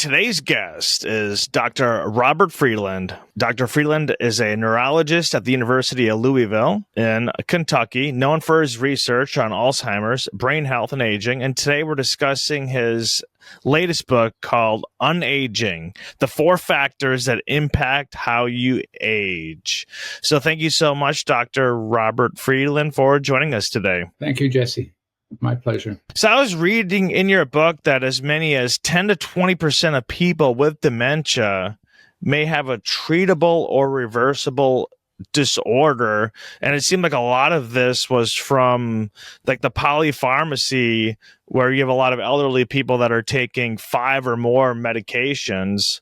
today's guest is Dr. Robert Friedland. Dr. Friedland is a neurologist at the University of Louisville in Kentucky, known for his research on Alzheimer's, brain health, and aging. And today we're discussing his latest book called Unaging, the 4 factors that impact how you age. So thank you so much, Dr. Robert Friedland, for joining us today. Thank you, Jesse. My pleasure. So I was reading in your book that as many as 10 to 20% of people with dementia may have a treatable or reversible disorder. And it seemed like a lot of this was from like the polypharmacy, where you have a lot of elderly people that are taking 5 or more medications.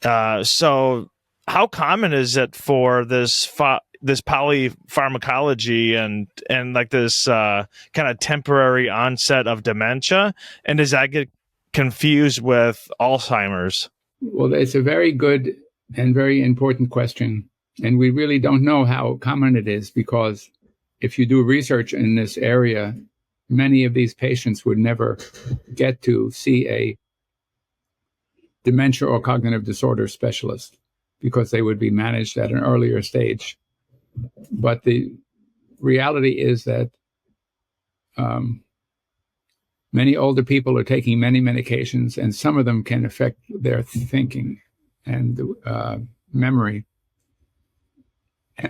So how common is it for this polypharmacology and like this kind of temporary onset of dementia? And does that get confused with Alzheimer's? Well, it's a very good and very important question. And we really don't know how common it is, because if you do research in this area, many of these patients would never get to see a dementia or cognitive disorder specialist because they would be managed at an earlier stage. But the reality is that many older people are taking many medications, and some of them can affect their thinking and memory.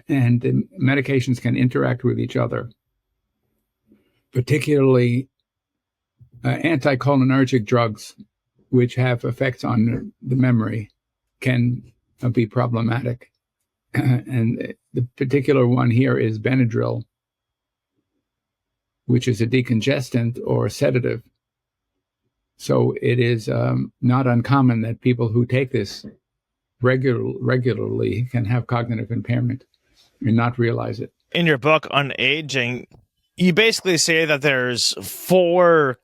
And the medications can interact with each other, particularly anticholinergic drugs, which have effects on the memory, can be problematic. And the particular one here is Benadryl, which is a decongestant or a sedative. So it is not uncommon that people who take this regularly can have cognitive impairment and not realize it. In your book, Unaging, you basically say that there's 4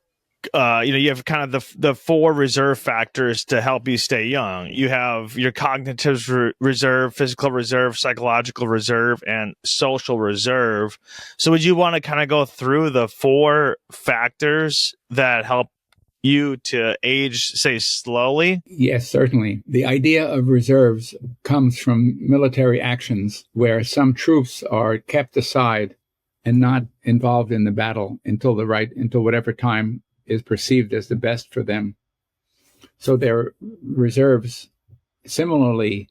you have kind of the 4 reserve factors to help you stay young. You have your cognitive reserve, physical reserve, psychological reserve, and social reserve. So would you want to kind of go through the 4 factors that help you to age, say, slowly? Yes, certainly. The idea of reserves comes from military actions where some troops are kept aside and not involved in the battle until whatever time is perceived as the best for them. So their reserves. Similarly,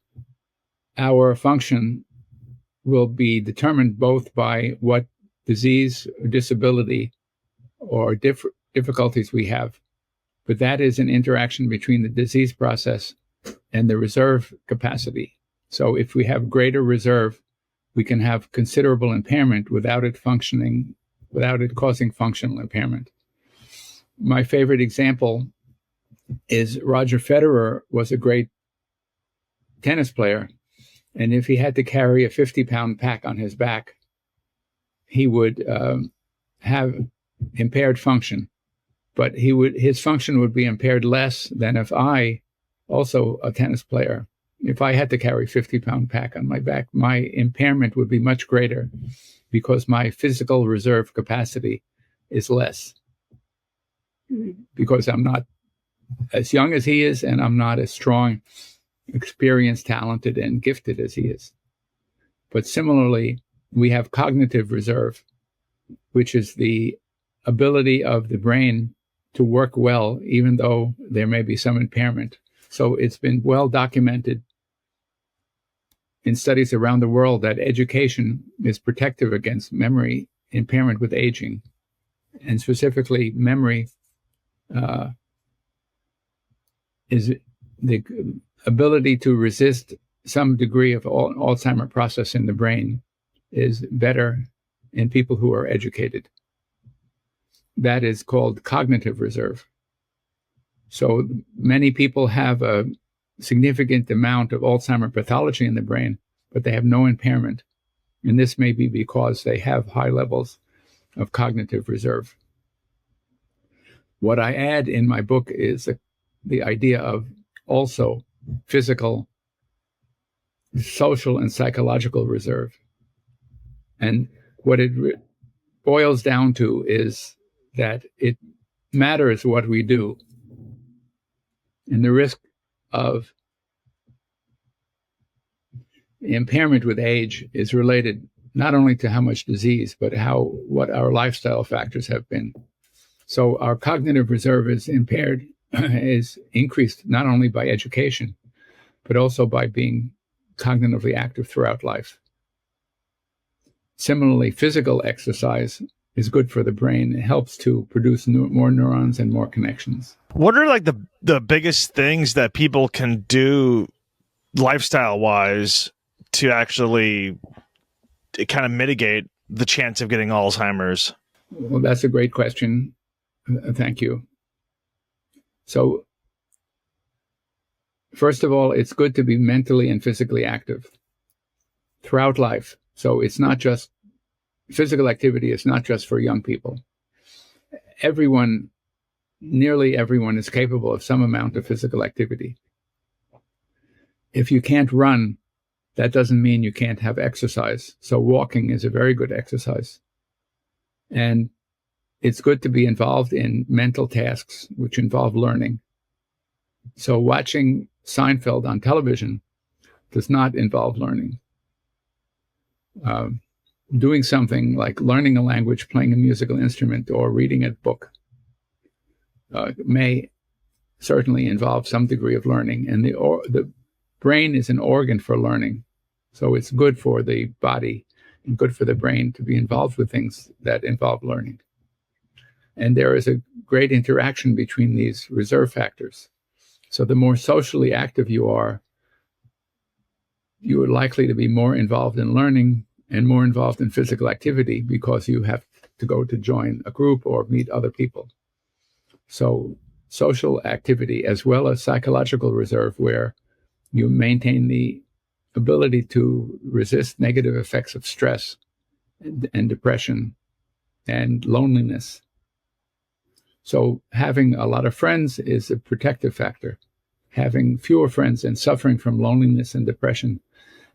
our function will be determined both by what disease or disability or difficulties we have. But that is an interaction between the disease process and the reserve capacity. So if we have greater reserve, we can have considerable impairment without it causing functional impairment. My favorite example is Roger Federer was a great tennis player. And if he had to carry a 50-pound pack on his back, he would have impaired function. But his function would be impaired less than if I, also a tennis player, if I had to carry a 50-pound pack on my back, my impairment would be much greater because my physical reserve capacity is less. Because I'm not as young as he is, and I'm not as strong, experienced, talented, and gifted as he is. But similarly, we have cognitive reserve, which is the ability of the brain to work well, even though there may be some impairment. So it's been well documented in studies around the world that education is protective against memory impairment with aging, and specifically memory is the ability to resist some degree of Alzheimer process in the brain is better in people who are educated. That is called cognitive reserve. So many people have a significant amount of Alzheimer pathology in the brain, but they have no impairment. And this may be because they have high levels of cognitive reserve. What I add in my book is the idea of also physical, social, and psychological reserve. And what it boils down to is that it matters what we do, And the risk of impairment with age is related not only to how much disease, but what our lifestyle factors have been. So our cognitive reserve is impaired, is increased not only by education, but also by being cognitively active throughout life. Similarly, physical exercise is good for the brain. It helps to produce more neurons and more connections. What are like the biggest things that people can do lifestyle wise to actually kind of mitigate the chance of getting Alzheimer's? Well, that's a great question. Thank you. So, first of all, it's good to be mentally and physically active throughout life. So it's not just physical activity. It's not just for young people. Everyone, nearly everyone, is capable of some amount of physical activity. If you can't run, that doesn't mean you can't have exercise. So walking is a very good exercise. And it's good to be involved in mental tasks which involve learning. So watching Seinfeld on television does not involve learning. Doing something like learning a language, playing a musical instrument, or reading a book may certainly involve some degree of learning. And the brain is an organ for learning. So it's good for the body and good for the brain to be involved with things that involve learning. And there is a great interaction between these reserve factors. So the more socially active you are likely to be more involved in learning and more involved in physical activity because you have to go to join a group or meet other people. So social activity as well as psychological reserve, where you maintain the ability to resist negative effects of stress and depression and loneliness. So having a lot of friends is a protective factor. Having fewer friends and suffering from loneliness and depression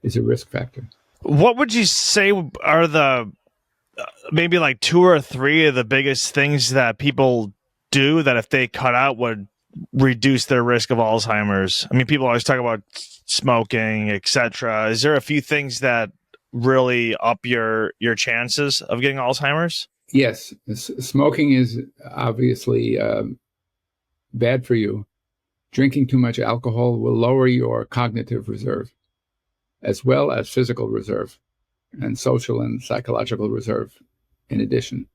is a risk factor. What would you say are the maybe like 2 or 3 of the biggest things that people do that if they cut out would reduce their risk of Alzheimer's? I mean, people always talk about smoking, etc. Is there a few things that really up your chances of getting Alzheimer's? Yes, smoking is obviously bad for you. Drinking too much alcohol will lower your cognitive reserve, as well as physical reserve and social and psychological reserve in addition.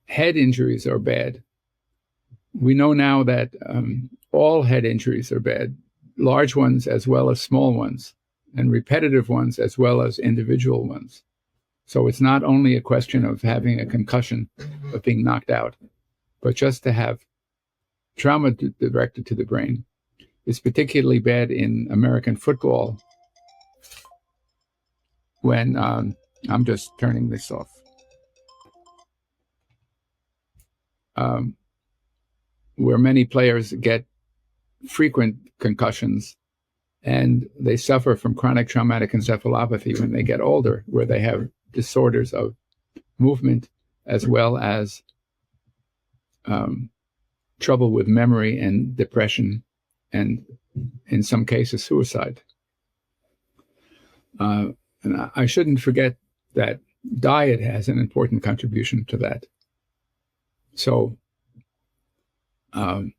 Head injuries are bad. We know now that all head injuries are bad, large ones as well as small ones, and repetitive ones as well as individual ones. So it's not only a question of having a concussion, of being knocked out, but just to have trauma directed to the brain. It's particularly bad in American football when I'm just turning this off. Where many players get frequent concussions and they suffer from chronic traumatic encephalopathy when they get older, where they have disorders of movement as well as trouble with memory and depression and in some cases suicide. And I shouldn't forget that diet has an important contribution to that. So one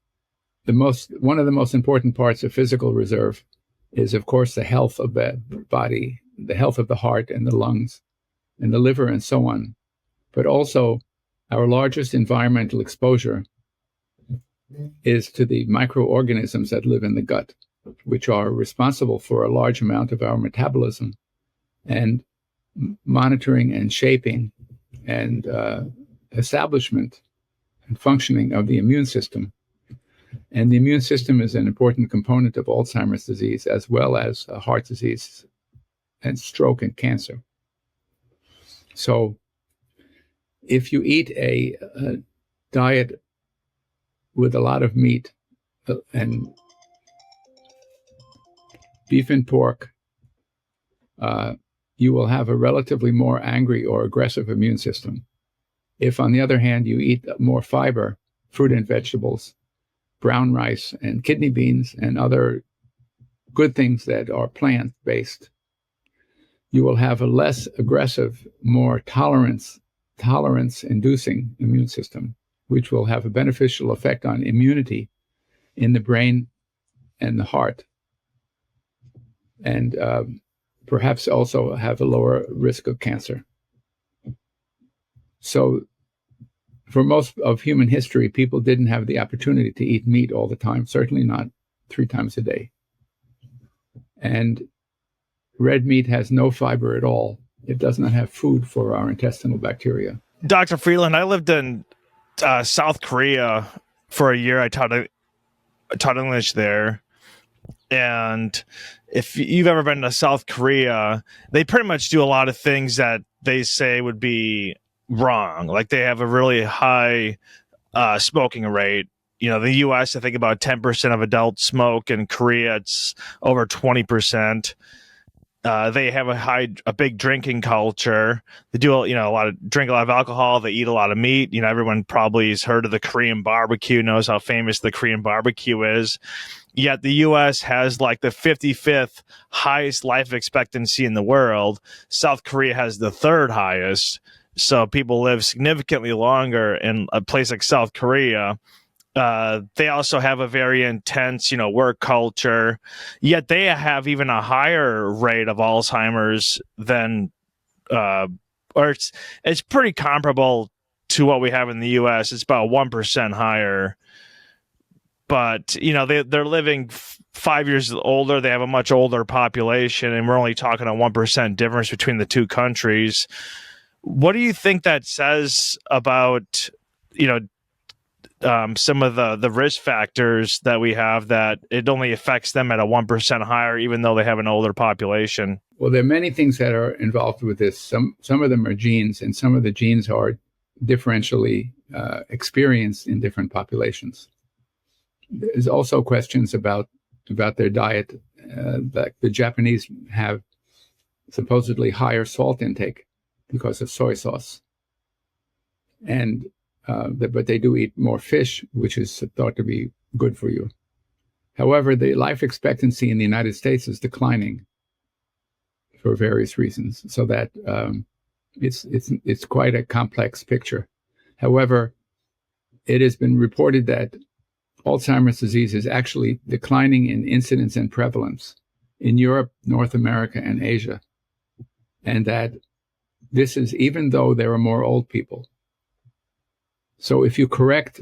of the most important parts of physical reserve is, of course, the health of the body, the health of the heart and the lungs and the liver and so on. But also our largest environmental exposure is to the microorganisms that live in the gut, which are responsible for a large amount of our metabolism and monitoring and shaping and establishment and functioning of the immune system. And the immune system is an important component of Alzheimer's disease, as well as heart disease and stroke and cancer. So if you eat a diet with a lot of meat and beef and pork, you will have a relatively more angry or aggressive immune system. If, on the other hand, you eat more fiber fruit and vegetables, brown rice and kidney beans and other good things that are plant-based, you will have a less aggressive, more tolerance-inducing immune system, which will have a beneficial effect on immunity in the brain and the heart, and perhaps also have a lower risk of cancer. So for most of human history, people didn't have the opportunity to eat meat all the time, certainly not 3 times a day. And red meat has no fiber at all. It does not have food for our intestinal bacteria. Dr. Friedland, I lived in South Korea for a year. I taught English there. And if you've ever been to South Korea, they pretty much do a lot of things that they say would be wrong. Like they have a really high smoking rate. You know, the U.S., I think about 10% of adults smoke. In Korea, it's over 20%. They have a big drinking culture. They do, drink a lot of alcohol. They eat a lot of meat. You know, everyone probably has heard of the Korean barbecue, knows how famous the Korean barbecue is. Yet the U.S. has like the 55th highest life expectancy in the world. South Korea has the 3rd highest. So people live significantly longer in a place like South Korea. They also have a very intense, work culture. Yet they have even a higher rate of Alzheimer's than, or it's pretty comparable to what we have in the U.S. It's about 1% higher. But, they're living 5 years older. They have a much older population, and we're only talking a 1% difference between the two countries. What do you think that says about, some of the risk factors that we have, that it only affects them at a 1% higher, even though they have an older population? Well, there are many things that are involved with this. Some of them are genes, and some of the genes are differentially experienced in different populations. There's also questions about their diet. Like the Japanese have supposedly higher salt intake because of soy sauce, and but they do eat more fish, which is thought to be good for you. However, the life expectancy in the United States is declining for various reasons, so that it's quite a complex picture. However, it has been reported that Alzheimer's disease is actually declining in incidence and prevalence in Europe, North America, and Asia, and that this is even though there are more old people. So if you correct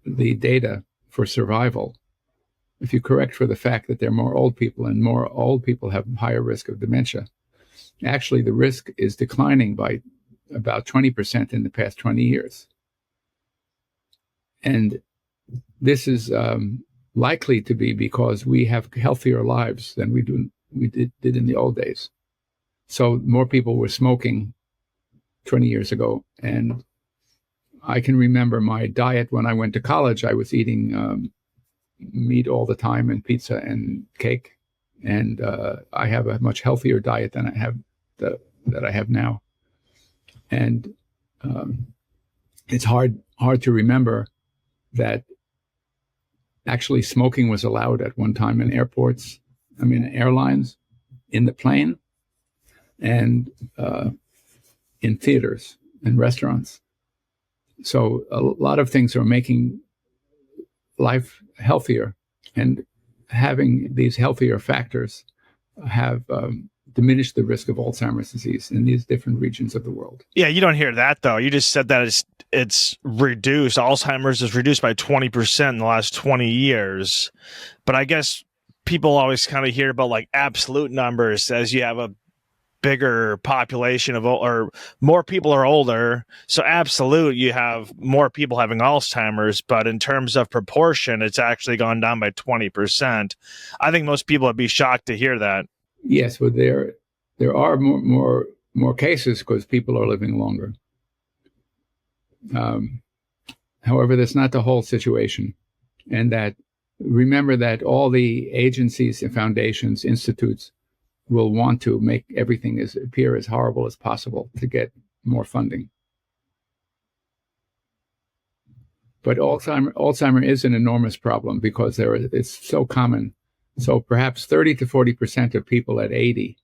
the data for survival, if you correct for the fact that there are more old people and more old people have higher risk of dementia, actually the risk is declining by about 20% in the past 20 years. And this is likely to be because we have healthier lives than we did in the old days. So more people were smoking 20 years ago. And I can remember my diet when I went to college. I was eating meat all the time and pizza and cake. And I have a much healthier diet than I have that I have now. And it's hard to remember that actually smoking was allowed at one time in airlines, in the plane, and in theaters and restaurants. So a lot of things are making life healthier, and having these healthier factors have diminished the risk of Alzheimer's disease in these different regions of the world. Yeah, you don't hear that, though. You just said that it's reduced. Alzheimer's is reduced by 20% in the last 20 years. But I guess people always kind of hear about like absolute numbers as you have a bigger population or more people are older. So absolute, you have more people having Alzheimer's, but in terms of proportion, it's actually gone down by 20%. I think most people would be shocked to hear that. Yes, but there are more cases because people are living longer. However, that's not the whole situation. And that remember that all the agencies and foundations, institutes will want to make everything appear as horrible as possible to get more funding. But Alzheimer is an enormous problem because it's so common. So perhaps 30 to 40% of people at 80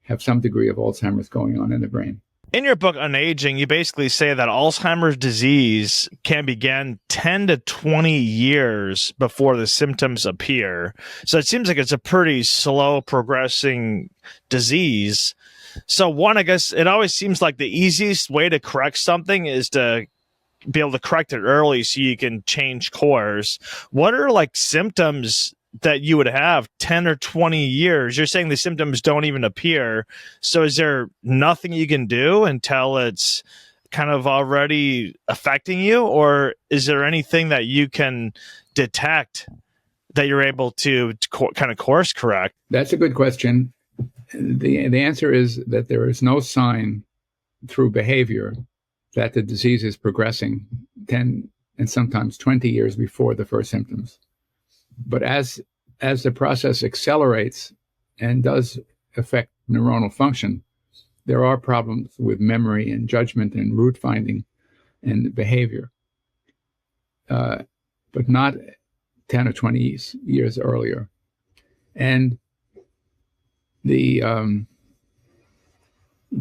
have some degree of Alzheimer's going on in the brain. In your book, Unaging, you basically say that Alzheimer's disease can begin 10 to 20 years before the symptoms appear. So it seems like it's a pretty slow progressing disease. So one, I guess it always seems like the easiest way to correct something is to be able to correct it early so you can change course. What are like symptoms that you would have 10 or 20 years? You're saying the symptoms don't even appear. So is there nothing you can do until it's kind of already affecting you? Or is there anything that you can detect that you're able to kind of course correct? That's a good question. The answer is that there is no sign through behavior that the disease is progressing 10 and sometimes 20 years before the first symptoms. But as the process accelerates and does affect neuronal function, there are problems with memory and judgment and route finding and behavior, but not 10 or 20 years earlier. And the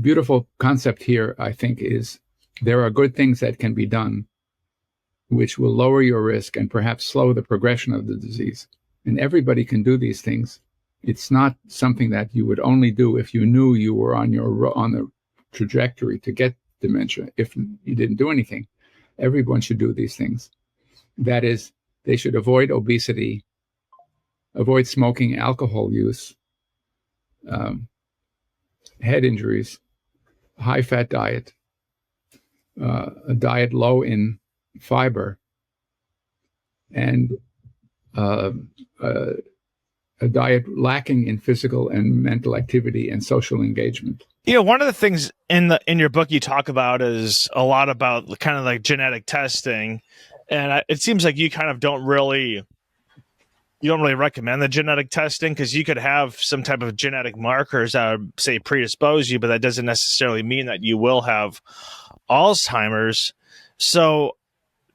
beautiful concept here, I think, is there are good things that can be done which will lower your risk and perhaps slow the progression of the disease. And everybody can do these things. It's not something that you would only do if you knew you were on the trajectory to get dementia. If you didn't do anything, everyone should do these things. That is, they should avoid obesity, avoid smoking, alcohol use, head injuries, high-fat diet, a diet low in fiber, and a diet lacking in physical and mental activity and social engagement. You know, one of the things in your book you talk about is a lot about kind of like genetic testing, and it seems like you kind of don't really recommend the genetic testing because you could have some type of genetic markers that would, say, predispose you, but that doesn't necessarily mean that you will have Alzheimer's. So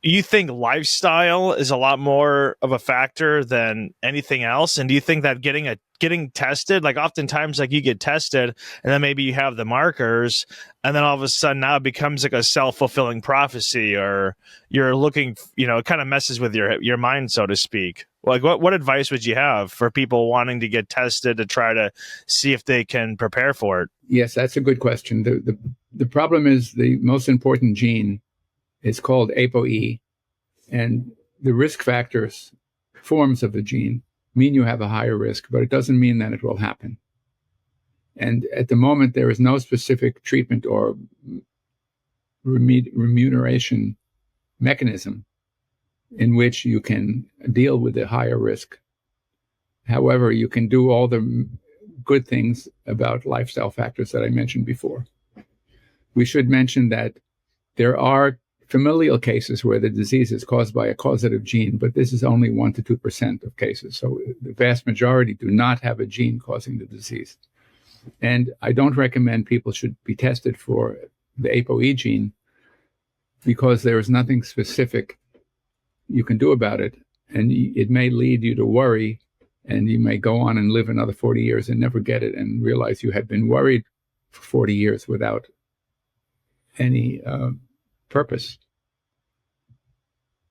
you think lifestyle is a lot more of a factor than anything else? And do you think that getting tested, like oftentimes like you get tested and then maybe you have the markers and then all of a sudden now it becomes like a self-fulfilling prophecy, or you're looking, it kind of messes with your mind, so to speak. Like what advice would you have for people wanting to get tested to try to see if they can prepare for it? Yes, that's a good question. The problem is the most important gene is called ApoE, and the risk factors, forms of the gene, mean you have a higher risk, but it doesn't mean that it will happen. And at the moment, there is no specific treatment or remuneration mechanism in which you can deal with the higher risk. However, you can do all the good things about lifestyle factors that I mentioned before. We should mention that there are familial cases where the disease is caused by a causative gene, but this is only 1 to 2% of cases. So the vast majority do not have a gene causing the disease. And I don't recommend people should be tested for the ApoE gene because there is nothing specific you can do about it. And it may lead you to worry, and you may go on and live another 40 years and never get it and realize you had been worried for 40 years without any purpose.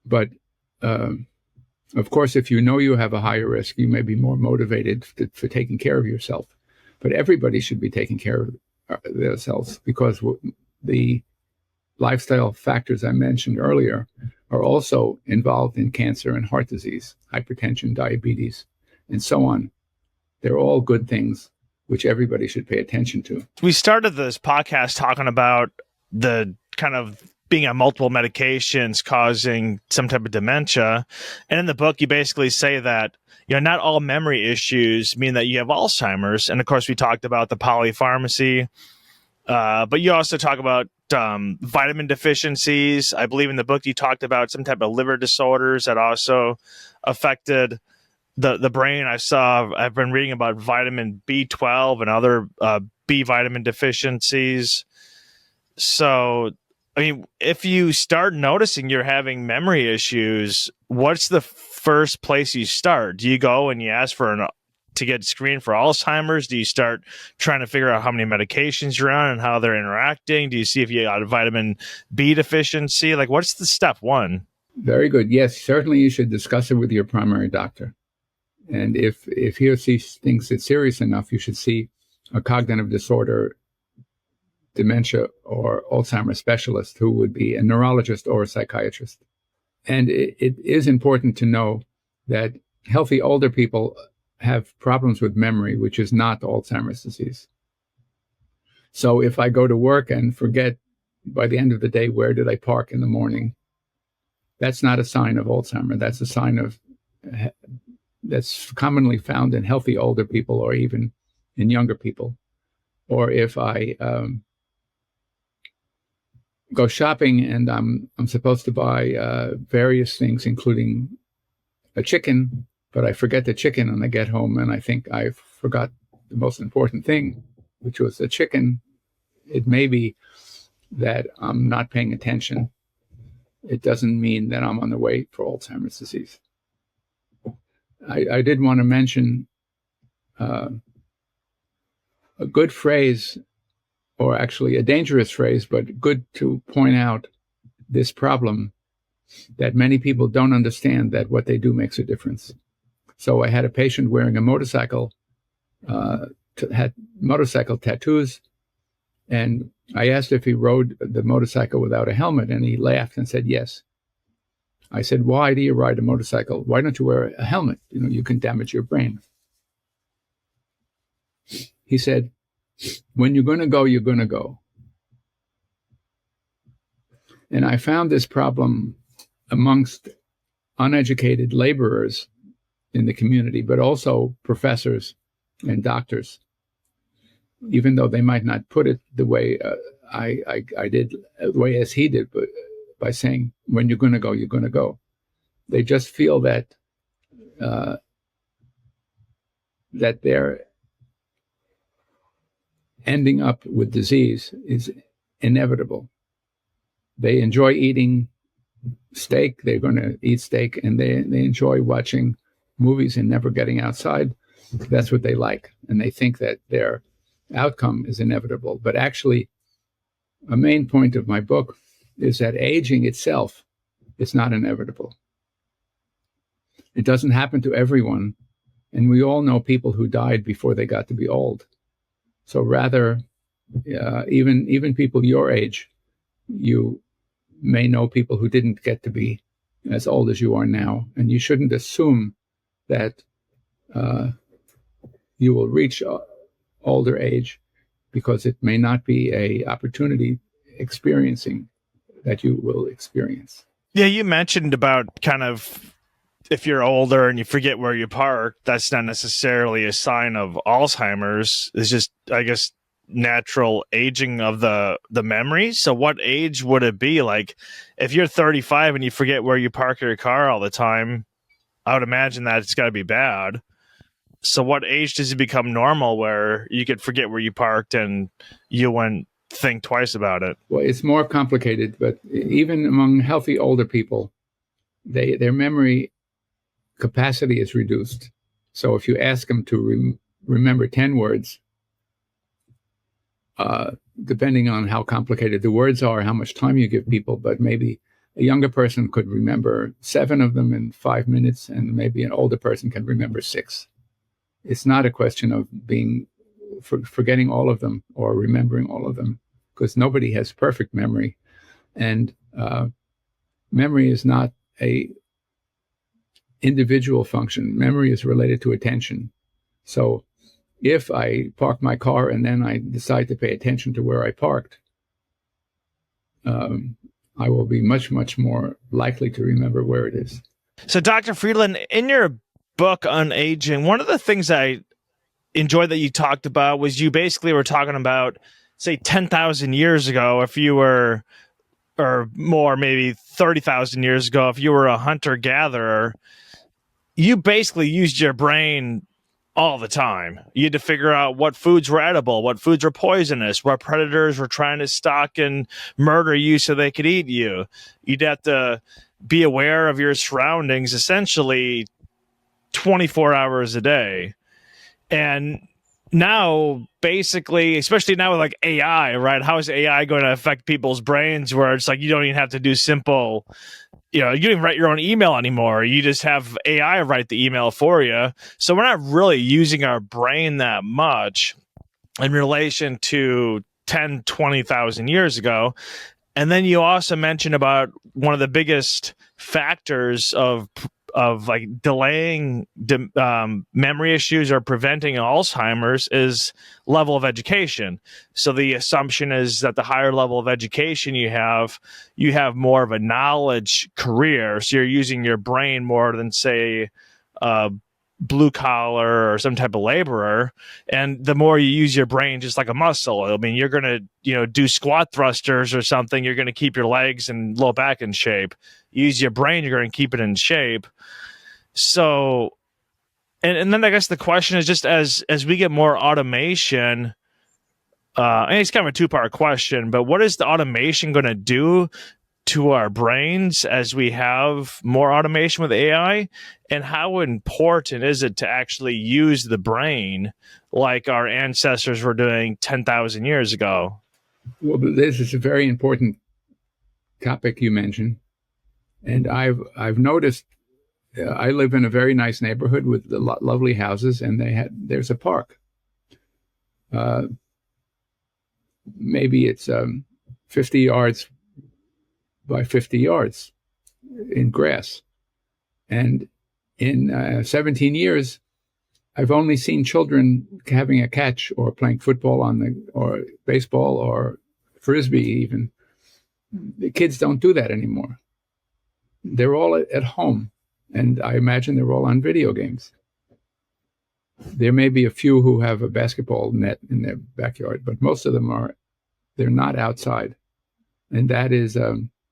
But of course, if you know you have a higher risk, you may be more motivated for taking care of yourself. But everybody should be taking care of themselves because the lifestyle factors I mentioned earlier are also involved in cancer and heart disease, hypertension, diabetes, and so on. They're all good things which everybody should pay attention to. We started this podcast talking about the kind of being on multiple medications causing some type of dementia. And in the book, you basically say that, not all memory issues mean that you have Alzheimer's. And of course, we talked about the polypharmacy, but you also talk about vitamin deficiencies. I believe in the book, you talked about some type of liver disorders that also affected the brain. I've been reading about vitamin B12 and other B vitamin deficiencies. So I mean, if you start noticing you're having memory issues, what's the first place you start? Do you go and you ask to get screened for Alzheimer's? Do you start trying to figure out how many medications you're on and how they're interacting? Do you see if you got a vitamin B deficiency? Like, what's the step one? Very good. Yes, certainly you should discuss it with your primary doctor. And if he or she thinks it's serious enough, you should see a cognitive disorder, dementia, or Alzheimer's specialist who would be a neurologist or a psychiatrist. And it is important to know that healthy older people have problems with memory, which is not Alzheimer's disease. So if I go to work and forget by the end of the day, where did I park in the morning? That's not a sign of Alzheimer. That's a sign of that's commonly found in healthy older people or even in younger people. Or if I go shopping and I'm supposed to buy various things, including a chicken, but I forget the chicken and I get home and I think I forgot the most important thing, which was the chicken. It may be that I'm not paying attention. It doesn't mean that I'm on the way for Alzheimer's disease. I did want to mention a good phrase, or actually a dangerous phrase, but good to point out this problem that many people don't understand that what they do makes a difference. So I had a patient wearing a motorcycle, had motorcycle tattoos, and I asked if he rode the motorcycle without a helmet, and he laughed and said yes. I said, why do you ride a motorcycle? Why don't you wear a helmet? You can damage your brain. He said, when you're going to go, you're going to go. And I found this problem amongst uneducated laborers in the community, but also professors and doctors, even though they might not put it the way I did, the way as he did, but by saying, when you're going to go, you're going to go. They just feel that that they're ending up with disease is inevitable. They enjoy eating steak. They're going to eat steak, and they enjoy watching movies and never getting outside. That's what they like. And they think that their outcome is inevitable. But actually, a main point of my book is that aging itself is not inevitable. It doesn't happen to everyone. And we all know people who died before they got to be old. So rather, even people your age, you may know people who didn't get to be as old as you are now. And you shouldn't assume that you will reach older age, because it may not be a opportunity experiencing that you will experience. Yeah, you mentioned about kind of if you're older and you forget where you park, that's not necessarily a sign of Alzheimer's. It's just, I guess, natural aging of the memory. So what age would it be? Like if you're 35 and you forget where you park your car all the time, I would imagine that it's got to be bad. So what age does it become normal where you could forget where you parked and you wouldn't think twice about it? Well, it's more complicated, but even among healthy older people, their memory capacity is reduced. So if you ask them to remember 10 words, depending on how complicated the words are, how much time you give people, but maybe a younger person could remember 7 of them in 5 minutes, and maybe an older person can remember 6. It's not a question of forgetting all of them or remembering all of them, because nobody has perfect memory. And memory is not a individual function. Memory is related to attention. So if I park my car and then I decide to pay attention to where I parked, I will be much, much more likely to remember where it is. So Dr. Friedland, in your book on aging, one of the things I enjoyed that you talked about was you basically were talking about, say, 10,000 years ago, if you were, or more, maybe 30,000 years ago, if you were a hunter-gatherer, you basically used your brain all the time. You had to figure out what foods were edible, what foods were poisonous, what predators were trying to stalk and murder you so they could eat you. You'd have to be aware of your surroundings essentially 24 hours a day. And now, basically, especially now with like AI, right? How is AI going to affect people's brains where it's like you don't even have to do simple, you don't even write your own email anymore. You just have AI write the email for you. So we're not really using our brain that much in relation to 10, 20,000 years ago. And then you also mentioned about one of the biggest factors of like delaying memory issues or preventing Alzheimer's is level of education. So the assumption is that the higher level of education you have more of a knowledge career. So you're using your brain more than, say, blue collar or some type of laborer. And the more you use your brain just like a muscle, I mean, you're going to do squat thrusters or something, you're going to keep your legs and low back in shape. Use your brain, you're going to keep it in shape. So and then I guess the question is, just as we get more automation, and it's kind of a two-part question, but what is the automation going to do to our brains as we have more automation with AI? And how important is it to actually use the brain like our ancestors were doing 10,000 years ago? Well, this is a very important topic you mentioned. And I've noticed, I live in a very nice neighborhood with lovely houses, and there's a park. Maybe it's 50 yards by 50 yards in grass. And in 17 years, I've only seen children having a catch or playing football or baseball or frisbee even. The kids don't do that anymore. They're all at home, and I imagine they're all on video games. There may be a few who have a basketball net in their backyard, but most of them they're not outside. And that is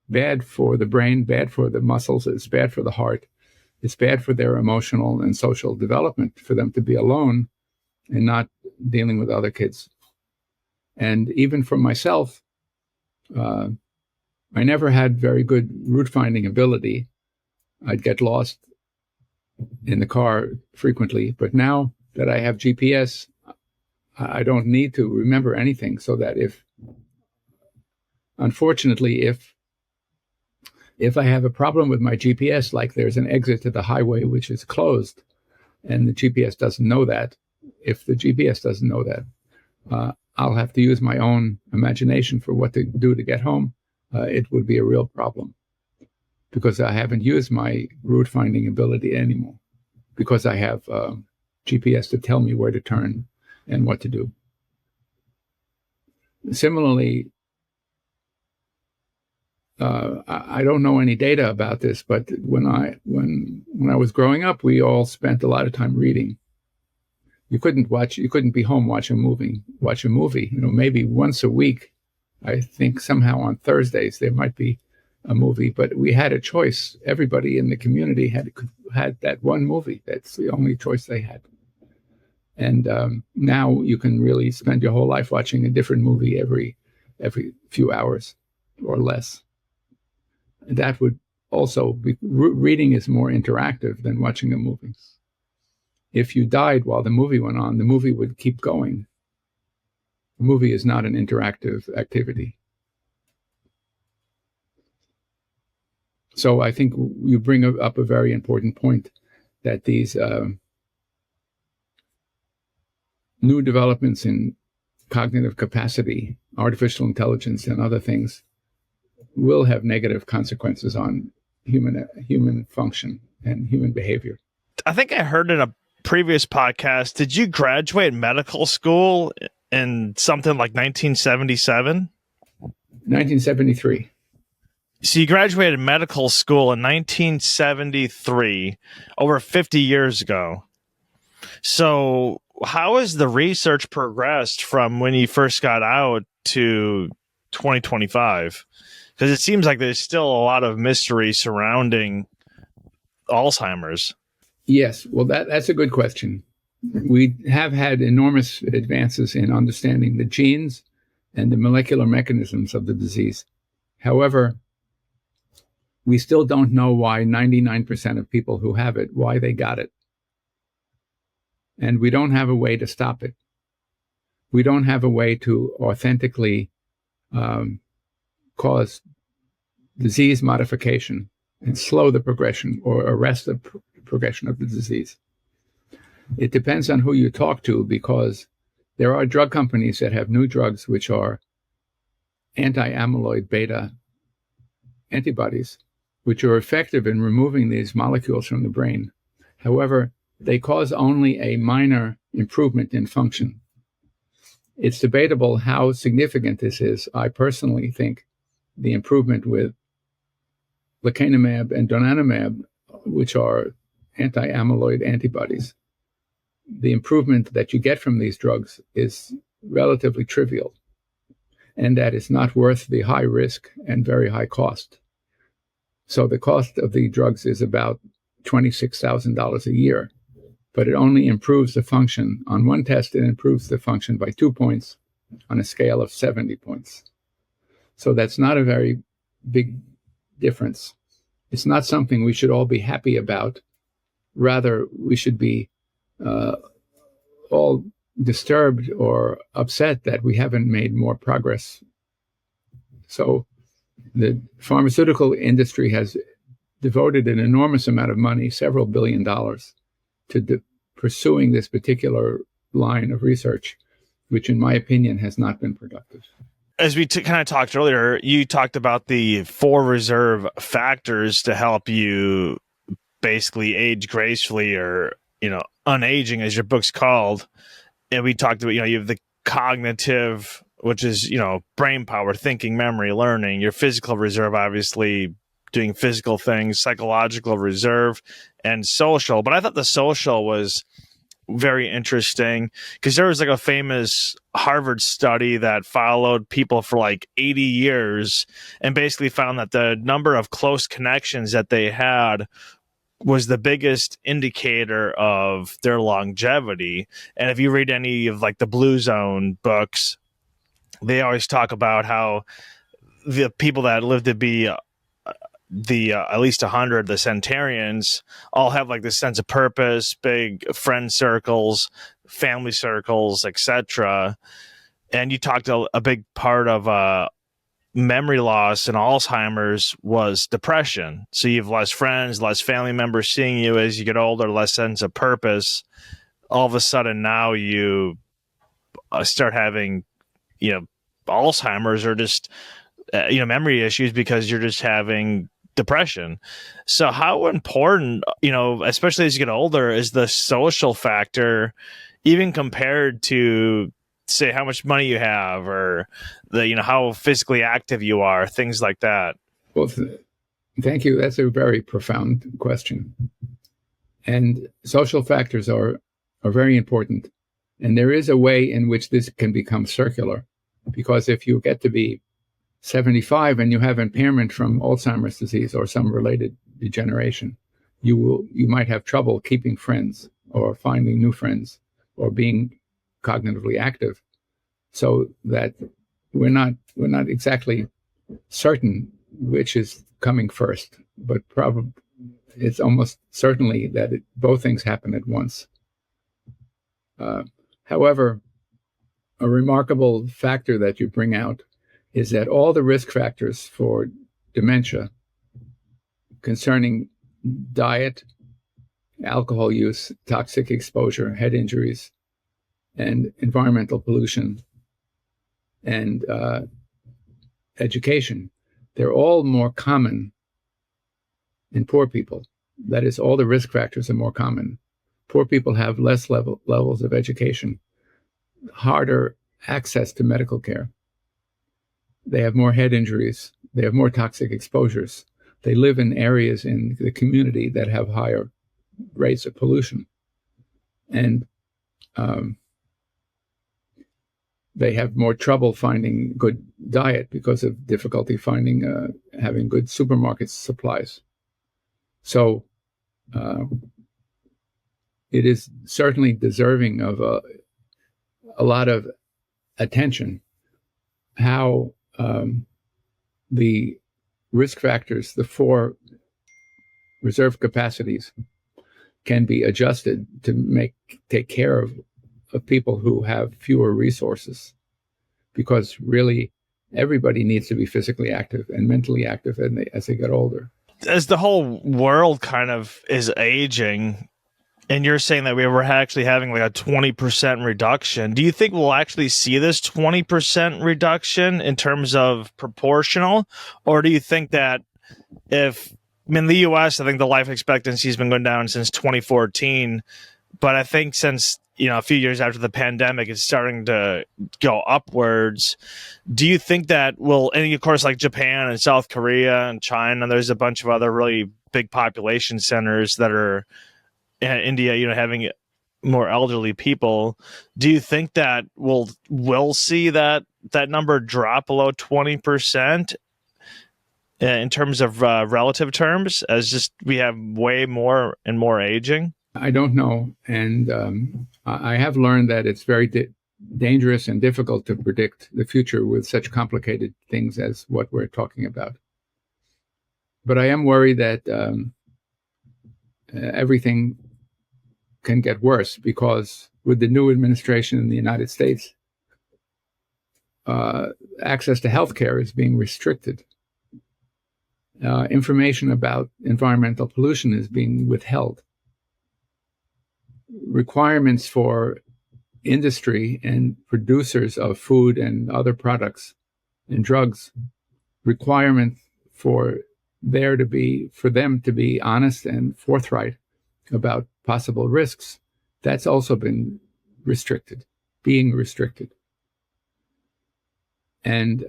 bad for the brain, bad for the muscles, it's bad for the heart. It's bad for their emotional and social development, for them to be alone and not dealing with other kids. And even for myself, I never had very good route finding ability. I'd get lost in the car frequently, but now that I have GPS, I don't need to remember anything, so that unfortunately, if I have a problem with my GPS, like there's an exit to the highway which is closed, and the GPS doesn't know that, if the GPS doesn't know that, I'll have to use my own imagination for what to do to get home. It would be a real problem, because I haven't used my route finding ability anymore, because I have GPS to tell me where to turn and what to do. Similarly, I don't know any data about this, but when I was growing up, we all spent a lot of time reading. You couldn't be home watch a movie. Maybe once a week. I think somehow on Thursdays there might be a movie, but we had a choice. Everybody in the community had that one movie. That's the only choice they had. And now you can really spend your whole life watching a different movie every few hours or less. And that would also be, reading is more interactive than watching a movie. If you died while the movie went on, the movie would keep going. A movie is not an interactive activity. So I think you bring up a very important point, that these new developments in cognitive capacity, artificial intelligence, and other things will have negative consequences on human function and human behavior. I think I heard in a previous podcast, did you graduate medical school in something like 1977? 1973. So you graduated medical school in 1973, over 50 years ago. So how has the research progressed from when you first got out to 2025? Because it seems like there's still a lot of mystery surrounding Alzheimer's. Yes, well, that's a good question. we have had enormous advances in understanding the genes and the molecular mechanisms of the disease. However, we still don't know why 99% of people who have it, why they got it. And we don't have a way to stop it. We don't have a way to authentically cause disease modification and slow the progression or arrest the progression of the disease. It depends on who you talk to, because there are drug companies that have new drugs which are anti-amyloid beta antibodies, which are effective in removing these molecules from the brain. However, they cause only a minor improvement in function. It's debatable how significant this is. I personally think the improvement with lecanemab and donanemab, which are anti-amyloid antibodies, the improvement that you get from these drugs is relatively trivial, and that is not worth the high risk and very high cost. So the cost of the drugs is about $26,000 a year, but it only improves the function. On one test, it improves the function by 2 points on a scale of 70 points. So that's not a very big difference. It's not something we should all be happy about. Rather, we should be all disturbed or upset that we haven't made more progress. So the pharmaceutical industry has devoted an enormous amount of money, several $billion, to pursuing this particular line of research, which in my opinion has not been productive. As we kind of talked earlier, you talked about the 4 reserve factors to help you basically age gracefully, or, unaging, as your book's called. And we talked about, you have the cognitive, which is, brain power, thinking, memory, learning, your physical reserve, obviously doing physical things, psychological reserve, and social. But I thought the social was very interesting, because there was like a famous Harvard study that followed people for like 80 years and basically found that the number of close connections that they had was the biggest indicator of their longevity. And if you read any of like the Blue Zone books, they always talk about how the people that live to be at least 100, the centurions, all have like this sense of purpose, big friend circles, family circles, etc. And you talked a big part of memory loss and Alzheimer's was depression. So you have less friends, less family members seeing you as you get older, less sense of purpose. All of a sudden now you start having, Alzheimer's, or just, memory issues, because you're just having depression. So how important, especially as you get older, is the social factor, even compared to, say, how much money you have, or how physically active you are, things like that? Well, thank you. That's a very profound question. And social factors are very important. And there is a way in which this can become circular, because if you get to be 75 and you have impairment from Alzheimer's disease or some related degeneration, you might have trouble keeping friends or finding new friends or being cognitively active. So that we're not exactly certain which is coming first, but probably it's almost certainly that both things happen at once. However, a remarkable factor that you bring out is that all the risk factors for dementia concerning diet, alcohol use, toxic exposure, head injuries, and environmental pollution, and education, they're all more common in poor people. That is, all the risk factors are more common. Poor people have less levels of education, harder access to medical care. They have more head injuries. They have more toxic exposures. They live in areas in the community that have higher rates of pollution. And they have more trouble finding good diet because of difficulty finding, having good supermarket supplies. So it is certainly deserving of a lot of attention how the risk factors, the 4 reserve capacities, can be adjusted to take care of people who have fewer resources, because really everybody needs to be physically active and mentally active as they get older. As the whole world kind of is aging, and you're saying that we were actually having like a 20% reduction, do you think we'll actually see this 20% reduction in terms of proportional? Or do you think that in the US, I think the life expectancy has been going down since 2014, but I think since, a few years after the pandemic, it's starting to go upwards. Do you think that and of course, like Japan and South Korea and China, there's a bunch of other really big population centers that are, India, having more elderly people. Do you think that we'll see that number drop below 20% in terms of relative terms, as just we have way more and more aging? I don't know. And I have learned that it's very dangerous and difficult to predict the future with such complicated things as what we're talking about. But I am worried that everything can get worse, because with the new administration in the United States, access to healthcare is being restricted. Information about environmental pollution is being withheld. Requirements for industry and producers of food and other products and drugs, requirement for them to be honest and forthright about possible risks, that's also been being restricted. And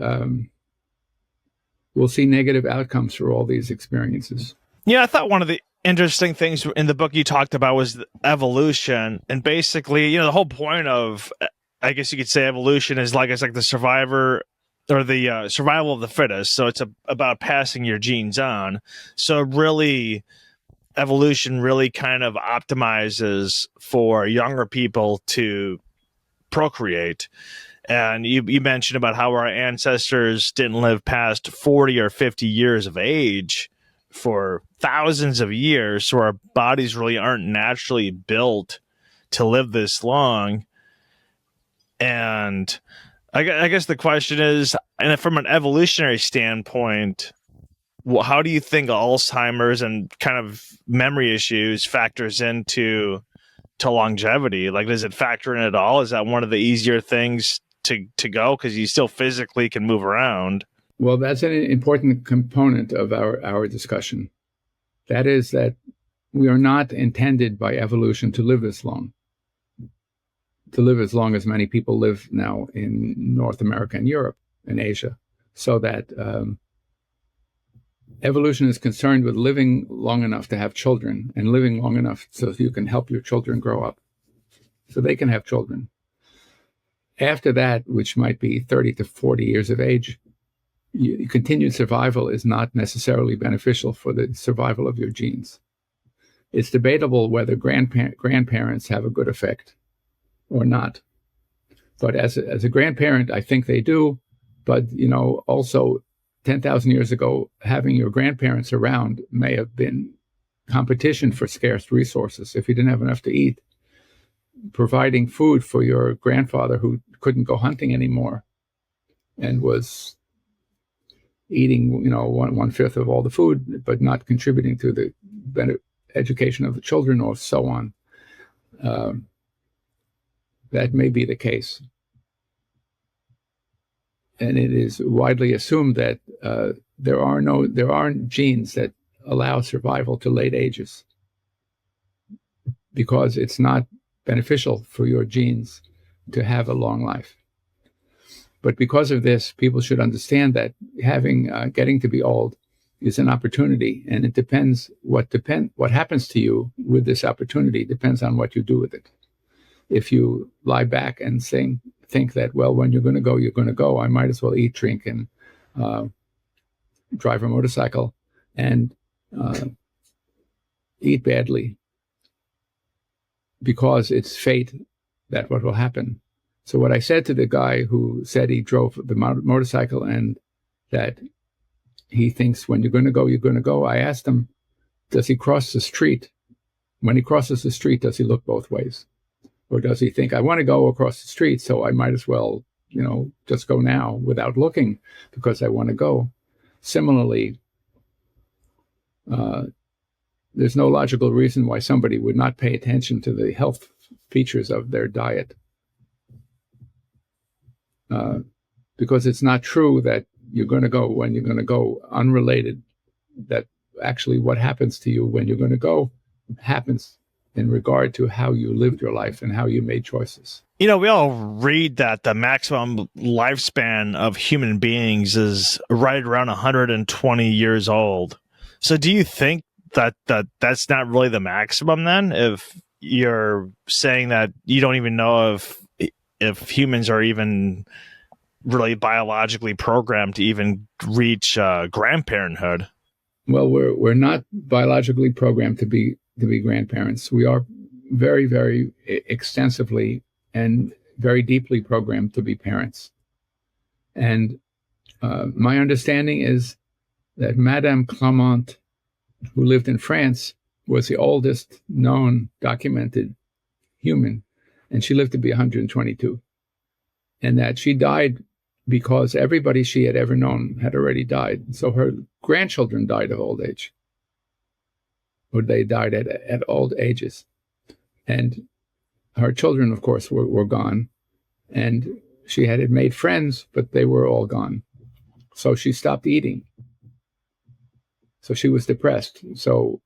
we'll see negative outcomes for all these experiences. Yeah, I thought one of the interesting things in the book you talked about was evolution. And basically, the whole point of, I guess you could say, evolution is it's like the survivor or the survival of the fittest. So it's about passing your genes on. So really, evolution really kind of optimizes for younger people to procreate. And you mentioned about how our ancestors didn't live past 40 or 50 years of age for thousands of years. So our bodies really aren't naturally built to live this long. And I guess the question is, and from an evolutionary standpoint, how do you think Alzheimer's and kind of memory issues factors into longevity? Like, does it factor in at all? Is that one of the easier things to go, because you still physically can move around? Well, that's an important component of our discussion. That is that we are not intended by evolution to live this long, to live as long as many people live now in North America and Europe and Asia. So that evolution is concerned with living long enough to have children, and living long enough so you can help your children grow up, so they can have children. After that, which might be 30 to 40 years of age, continued survival is not necessarily beneficial for the survival of your genes. It's debatable whether grandparents have a good effect or not. But as a grandparent, I think they do. But, also 10,000 years ago, having your grandparents around may have been competition for scarce resources. If you didn't have enough to eat, providing food for your grandfather who couldn't go hunting anymore and was eating, 1/5 of all the food, but not contributing to the education of the children, or so on. That may be the case. And it is widely assumed that there aren't genes that allow survival to late ages, because it's not beneficial for your genes to have a long life. But because of this, people should understand that getting to be old is an opportunity, and it depends what happens to you with this opportunity depends on what you do with it. If you lie back and think that, well, when you're going to go, you're going to go, I might as well eat, drink, and drive a motorcycle and eat badly, because it's fate that what will happen. So what I said to the guy who said he drove the motorcycle and that he thinks when you're going to go, you're going to go, I asked him, does he cross the street? When he crosses the street, does he look both ways? Or does he think, I want to go across the street, so I might as well, just go now without looking because I want to go? Similarly, there's no logical reason why somebody would not pay attention to the health features of their diet. Because it's not true that you're going to go when you're going to go, unrelated, that actually what happens to you when you're going to go happens in regard to how you lived your life and how you made choices. We all read that the maximum lifespan of human beings is right around 120 years old. So do you think that that's not really the maximum then, if you're saying that you don't even know if humans are even really biologically programmed to even reach grandparenthood? Well, we're not biologically programmed to be grandparents. We are very, very extensively and very deeply programmed to be parents. And my understanding is that Madame Clement, who lived in France, was the oldest known documented human, and she lived to be 122. And that she died because everybody she had ever known had already died. So her grandchildren died of old age, or they died at old ages. And her children, of course, were gone. And she had made friends, but they were all gone. So she stopped eating. So she was depressed. So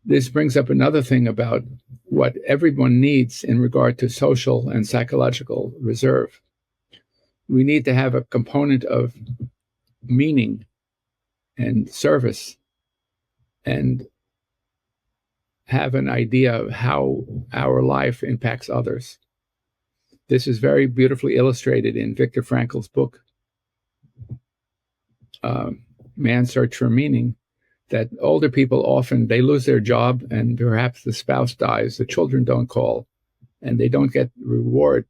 this brings up another thing about what everyone needs in regard to social and psychological reserve. We need to have a component of meaning and service and have an idea of how our life impacts others. This is very beautifully illustrated in Viktor Frankl's book, Man's Search for Meaning, that older people often, they lose their job and perhaps the spouse dies, the children don't call, and they don't get reward.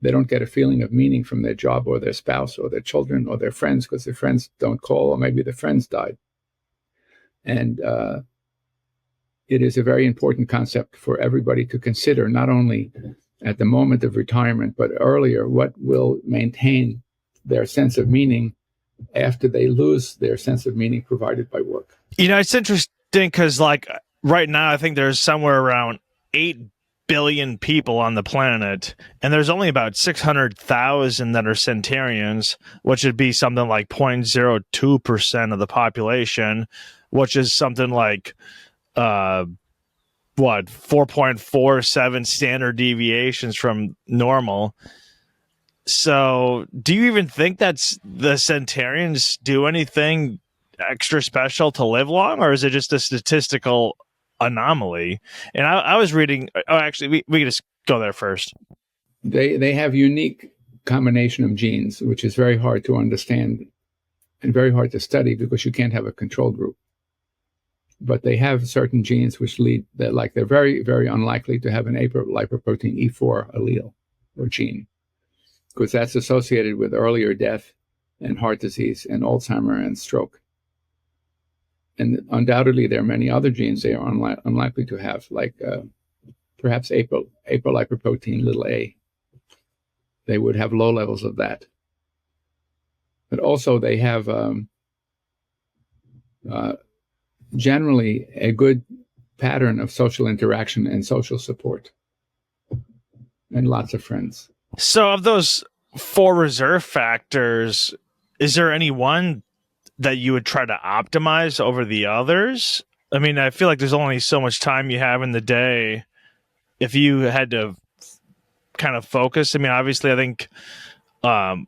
They don't get a feeling of meaning from their job or their spouse or their children or their friends because their friends don't call, or maybe the friends died. And it is a very important concept for everybody to consider, not only at the moment of retirement, but earlier, what will maintain their sense of meaning after they lose their sense of meaning provided by work. It's interesting because, like, right now, I think there's somewhere around 8 billion people on the planet, and there's only about 600,000 that are centenarians, which would be something like 0.02% of the population, which is something like 4.47 standard deviations from normal. So do you even think that's the centenarians do anything extra special to live long, or is it just a statistical anomaly? And I was reading, actually, we can just go there first. They have unique combination of genes, which is very hard to understand and very hard to study because you can't have a control group. But they have certain genes which lead that, like, they're very, very unlikely to have an apolipoprotein E4 allele or gene, because that's associated with earlier death and heart disease and Alzheimer and stroke. And undoubtedly, there are many other genes they are unlikely to have, like perhaps apolipoprotein a. They would have low levels of that. But also they have generally a good pattern of social interaction and social support and lots of friends. So of those 4 reserve factors, is there any one that you would try to optimize over the others? I mean, I feel like there's only so much time you have in the day. If you had to kind of focus, I mean, obviously I think and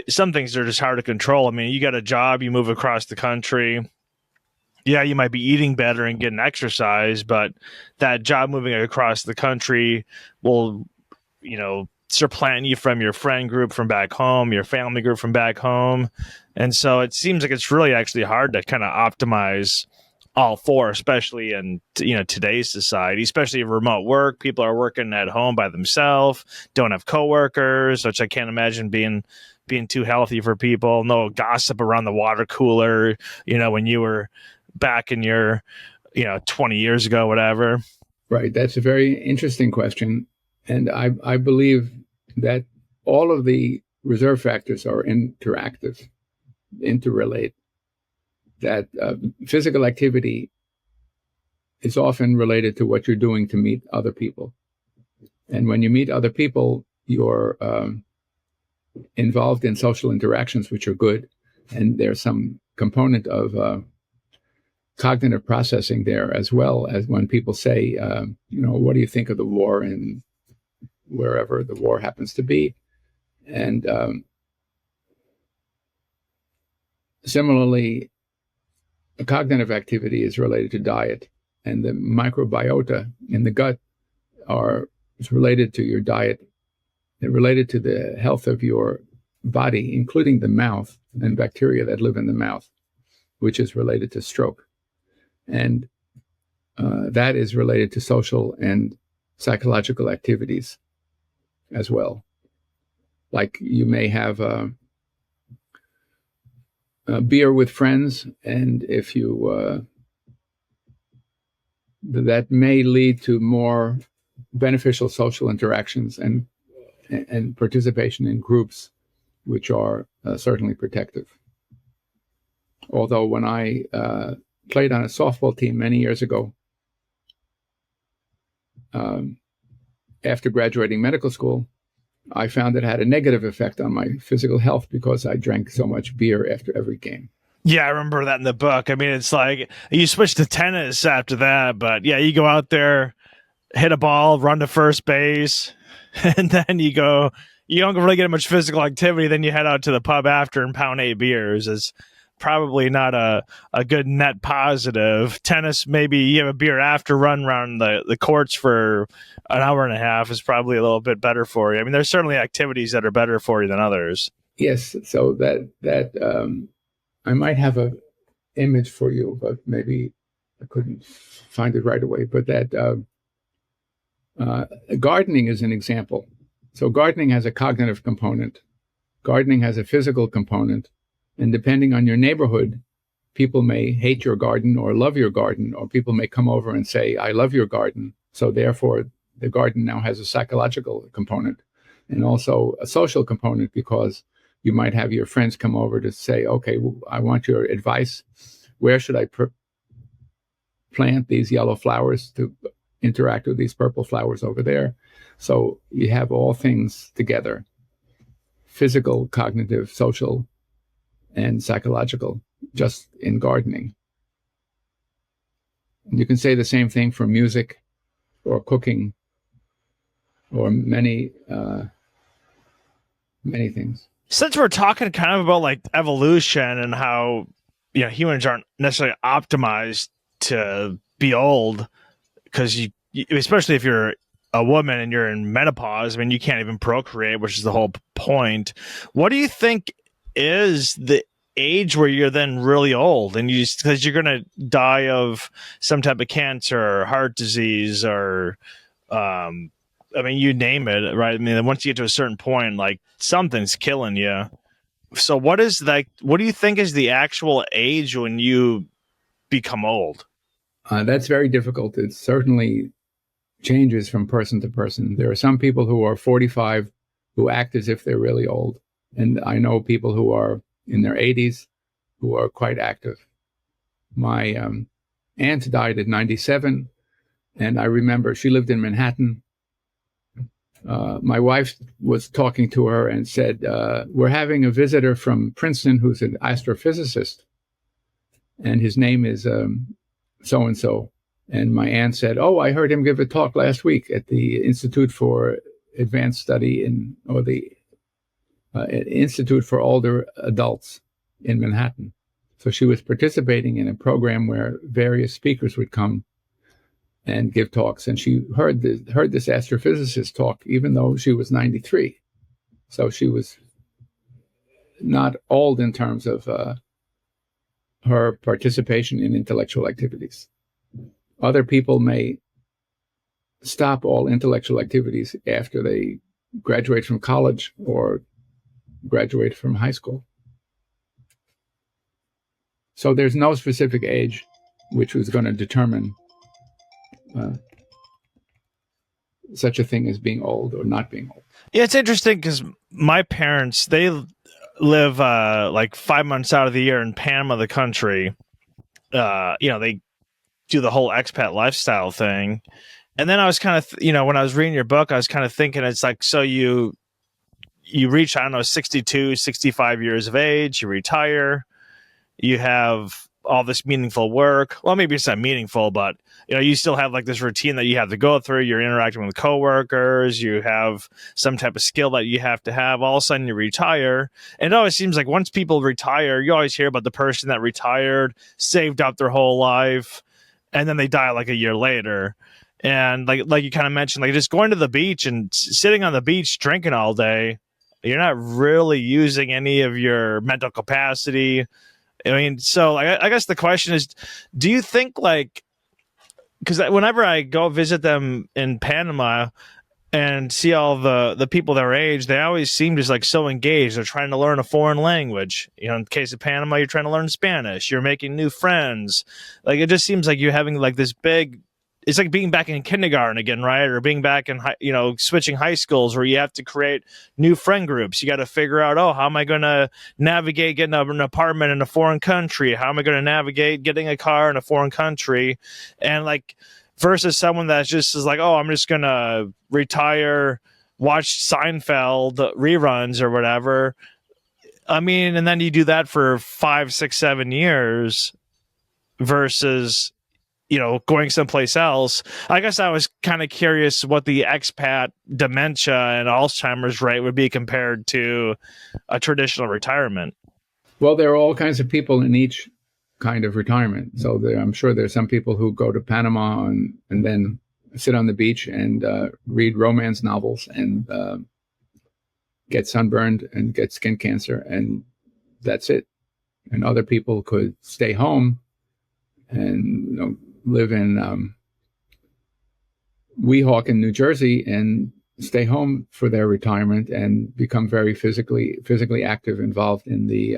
some things are just hard to control. I mean, you got a job, you move across the country. Yeah, you might be eating better and getting exercise, but that job moving across the country will, supplant you from your friend group from back home, your family group from back home. And so it seems like it's really actually hard to kind of optimize all for, especially in today's society, especially remote work. People are working at home by themselves, don't have coworkers, which I can't imagine being too healthy for people. No gossip around the water cooler, when you were back in your 20 years ago, whatever. Right. That's a very interesting question. And I believe that all of the reserve factors are interrelate. That physical activity is often related to what you're doing to meet other people. And when you meet other people, you're involved in social interactions, which are good. And there's some component of cognitive processing there, as well as when people say, what do you think of the war in wherever the war happens to be? And similarly, cognitive activity is related to diet, and the microbiota in the gut is related to your diet. They're related to the health of your body, including the mouth and bacteria that live in the mouth, which is related to stroke. And that is related to social and psychological activities as well. Like you may have a beer with friends, and if you that may lead to more beneficial social interactions and participation in groups, which are certainly protective. Although when I played on a softball team many years ago, after graduating medical school, I found it had a negative effect on my physical health because I drank so much beer after every game. Yeah, I remember that in the book. I mean, it's like you switch to tennis after that, but yeah, you go out there, hit a ball, run to first base, and then you don't really get much physical activity. Then you head out to the pub after and pound 8 beers. Is probably not a good net positive. Tennis, maybe you have a beer after, run around the courts for an hour and a half is probably a little bit better for you. I mean, there's certainly activities that are better for you than others. Yes, so that I might have a image for you, but maybe I couldn't find it right away. But that gardening is an example. So gardening has a cognitive component. Gardening has a physical component. And depending on your neighborhood, people may hate your garden or love your garden, or people may come over and say, I love your garden. So therefore, the garden now has a psychological component and also a social component, because you might have your friends come over to say, okay, well, I want your advice. Where should I plant these yellow flowers to interact with these purple flowers over there? So you have all things together: physical, cognitive, social, and psychological, just in gardening. And you can say the same thing for music or cooking or many things. Since we're talking kind of about like evolution and how humans aren't necessarily optimized to be old, because you especially if you're a woman and you're in menopause, I mean, you can't even procreate, which is the whole point. What do you think is the age where you're then really old, and because you're going to die of some type of cancer or heart disease or I mean, you name it, right? I mean, once you get to a certain point, like something's killing you. So what do you think is the actual age when you become old? That's very difficult. It certainly changes from person to person. There are some people who are 45 who act as if they're really old. And I know people who are in their 80s who are quite active. My aunt died at 97, and I remember she lived in Manhattan. My wife was talking to her and said, we're having a visitor from Princeton who's an astrophysicist, and his name is so-and-so. And my aunt said, oh, I heard him give a talk last week at the Institute for Advanced Study or the Institute for Older Adults in Manhattan. So she was participating in a program where various speakers would come and give talks. And she heard this astrophysicist talk, even though she was 93. So she was not old in terms of her participation in intellectual activities. Other people may stop all intellectual activities after they graduate from college or graduate from high school. So there's no specific age which was going to determine such a thing as being old or not being old. Yeah, it's interesting because my parents, they live like 5 months out of the year in Panama, the country. They do the whole expat lifestyle thing. And then I was kind of, when I was reading your book, I was kind of thinking, it's like, so you reach, I don't know, 62, 65 years of age, you retire, you have all this meaningful work. Well, maybe it's not meaningful, but you still have like this routine that you have to go through. You're interacting with coworkers. You have some type of skill that you have to have. All of a sudden you retire. And it always seems like once people retire, you always hear about the person that retired, saved up their whole life, and then they die like a year later. And like you kind of mentioned, like just going to the beach and sitting on the beach drinking all day, you're not really using any of your mental capacity. I mean, so I guess the question is, do you think because whenever I go visit them in Panama and see all the people their age, they always seem just like so engaged. They're trying to learn a foreign language. In the case of Panama, you're trying to learn Spanish. You're making new friends. Like, it just seems like you're having like this big, it's like being back in kindergarten again, right? Or being back in, switching high schools where you have to create new friend groups. You got to figure out, how am I going to navigate getting an apartment in a foreign country? How am I going to navigate getting a car in a foreign country? And versus someone that's just is like, I'm just going to retire, watch Seinfeld reruns or whatever. I mean, and then you do that for 5, 6, 7 years versus going someplace else. I guess I was kind of curious what the expat dementia and Alzheimer's rate would be compared to a traditional retirement. Well, there are all kinds of people in each kind of retirement. So I'm sure there's some people who go to Panama and then sit on the beach and read romance novels and get sunburned and get skin cancer, and that's it. And other people could stay home and live in Weehawken, New Jersey, and stay home for their retirement and become very physically active, involved in the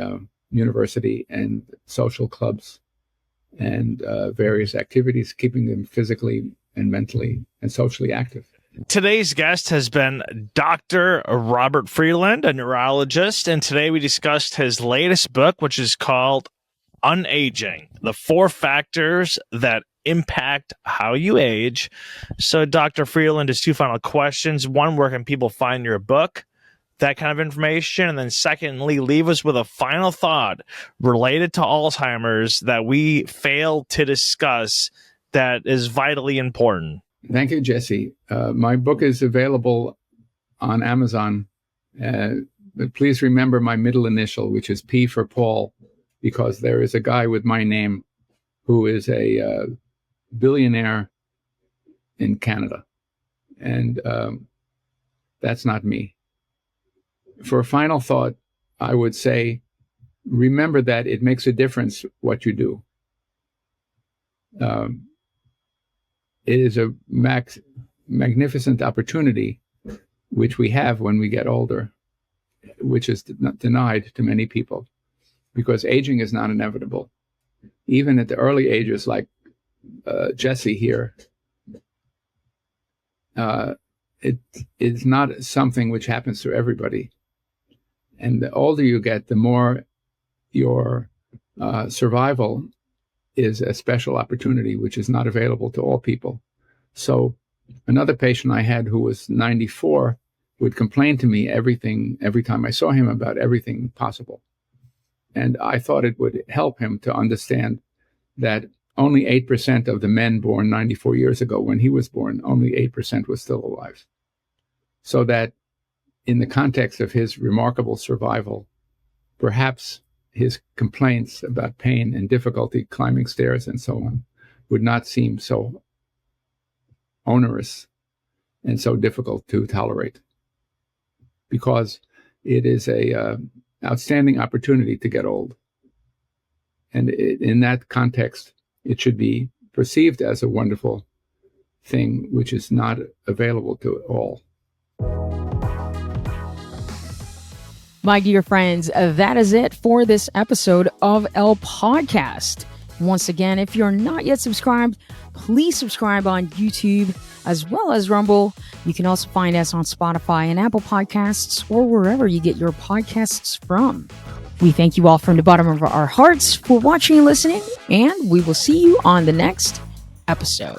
university and social clubs and various activities, keeping them physically and mentally and socially active. Today's guest has been Dr. Robert Friedland, a neurologist, and today we discussed his latest book, which is called Unaging: The 4 Factors That Impact How You Age. So, Dr. Friedland, has 2 final questions. One, where can people find your book? That kind of information. And then secondly, leave us with a final thought related to Alzheimer's that we failed to discuss that is vitally important. Thank you, Jesse. My book is available on Amazon. But please remember my middle initial, which is P for Paul, because there is a guy with my name who is a billionaire in Canada. And that's not me. For a final thought, I would say, remember that it makes a difference what you do. It is a magnificent opportunity, which we have when we get older, which is not denied to many people, because aging is not inevitable. Even at the early ages, like Jesse here, it is not something which happens to everybody. And the older you get, the more your survival is a special opportunity, which is not available to all people. So another patient I had who was 94 would complain to me every time I saw him about everything possible. And I thought it would help him to understand that only 8% of the men born 94 years ago, when he was born, only 8% was still alive. So that in the context of his remarkable survival, perhaps his complaints about pain and difficulty climbing stairs and so on would not seem so onerous and so difficult to tolerate, because it is a outstanding opportunity to get old. And in that context, it should be perceived as a wonderful thing, which is not available to all. My dear friends, that is it for this episode of El Podcast. Once again, if you're not yet subscribed, please subscribe on YouTube as well as Rumble. You can also find us on Spotify and Apple Podcasts or wherever you get your podcasts from. We thank you all from the bottom of our hearts for watching and listening, and we will see you on the next episode.